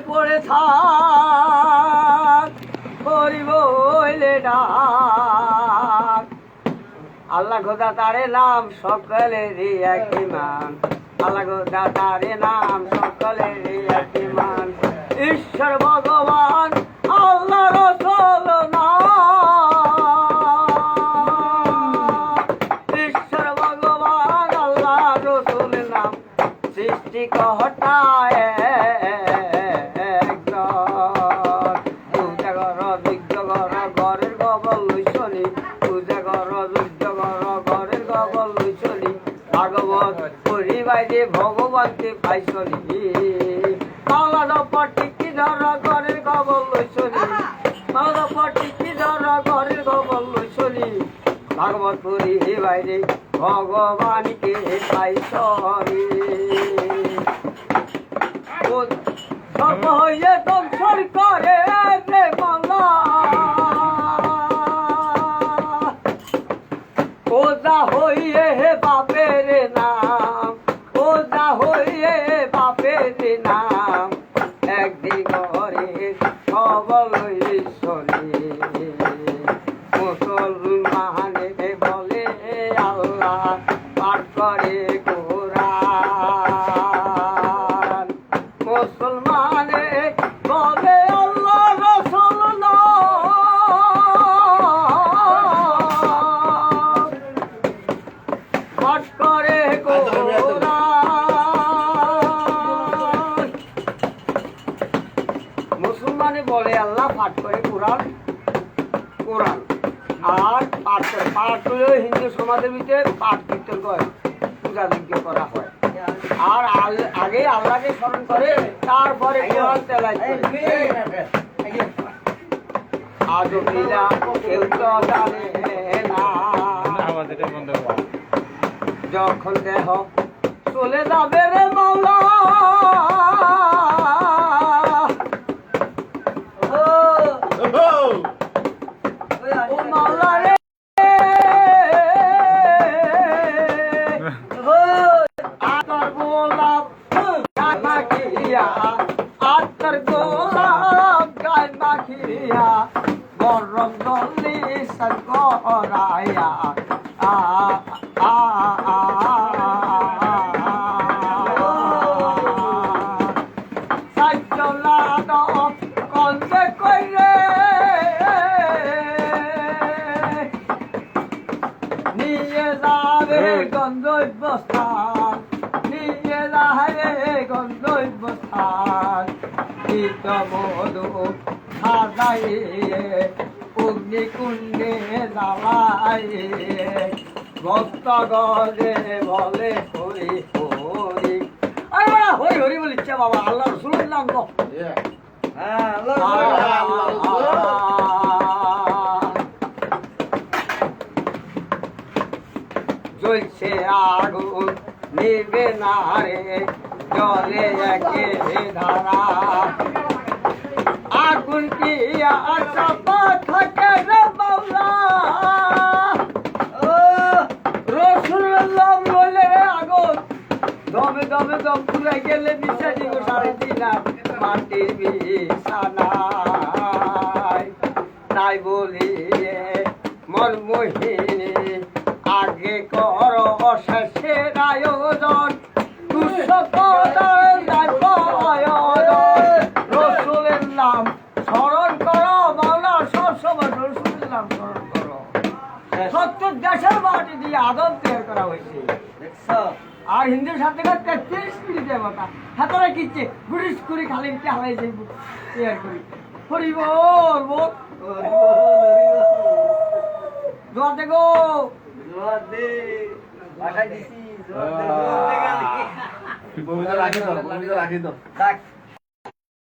পড়ে থাক হরি বলে ডাক। আল্লাহ খোদা তারে নাম সকলেরই এক মান, আল্লাহ খোদা তারে নাম সকলেরই এক মান। ঈশ্বর ভগবান আল্লাহ রসুল নাম, ঈশ্বর ভগবান আল্লাহ রসুল নাম। সৃষ্টিকর্তা একজন, পূজা কর যজ্ঞ কর ঘরের গোবর লইছনি, পূজা কর যজ্ঞ কর ঘরের গোবর লইছনি। ভাগবত পড়ি বাইরে ভগবানকে পাইছনি, মাওলা নপর টিকি ধর ঘরের গোবর লইছনি, মাওলা নপর টিকি ধর ঘরের গোবর লইছনি। ভাগবত পড়ি বাইরে ভগবানকে পাইছনি। সব হইলে দংশন করে রে মাওলা, ওজা হইয়ে বাপের নাম, ওজা হইয়ে বাপের নাম। একদিন ঘরে খবর লইছনি, মুসলমানে বলে আল্লাহ পাঠ করে কোরআন, মুসলমানে বলে আল্লাহ রসুল পাঠ করে কোরআন। মুসলমানে বলে আল্লাহ পাঠ করে কোরআন, কোরআন আর পাঠ করে। পাঠ হলে হিন্দু সমাজের ভিতরে পাঠ কীর্তন করে, পূজা যজ্ঞ করা হয়। আর আগে আল্লাহকে স্মরণ করে, তারপরে কোরআন তেলাওয়াত করে। আজও কিনা কেউ তো জানে না, যখন দেহ চলে যাবে রে মাওলা, ও মাওলা রে, আতর গোলাপ গায়ে মাখিয়া, আতর গোলাপ গায়ে মাখিয়া, গরম জলে স্নান করাইয়া, কন্দে কইরে নিয়ে যাবে গন্তব্যস্থান, নিয়ে যাবে গন্তব্যস্থান। শীত মধু সাজাইয়ে অগ্নিকুণ্ডে জ্বালাইয়ে, ভক্ত গলে বলে হরি হরি। আরে হরি হরি বলিচ্ছে বাবা, আল্লাহ রসুলের নাম তো। জ্বলছে আগুন নিবে না রে, জলে একে ধারা। আগুন কি চাপা থাকে রে বাউলা, রসুল্লাহ বলে আগুন দমে দমে দম পুরে গেলে নিচে দিব 3.5 লাখ মাটির বিছানায়। তাই বলি মন মোহিনী আগে কর শেষের আয়োজন, রসুলের নাম স্মরণ করো বাংলা, সবসময় রসুলের নাম স্মরণ করো। 70 দেশের মাটি দিয়ে আদম তৈরি করা হয়েছে, আর হিন্দুর সাথে 33 কোটি দেবতা হাতারা কিচ্ছে গুড়িস করে খালি হালাই যাইব তৈরি করি। হরি বল বল, দোয়া দে গো, দোয়া দে, বাসায় দিছি, দোয়া দে, দোয়া দে। রাখি দাও, রাখি দাও।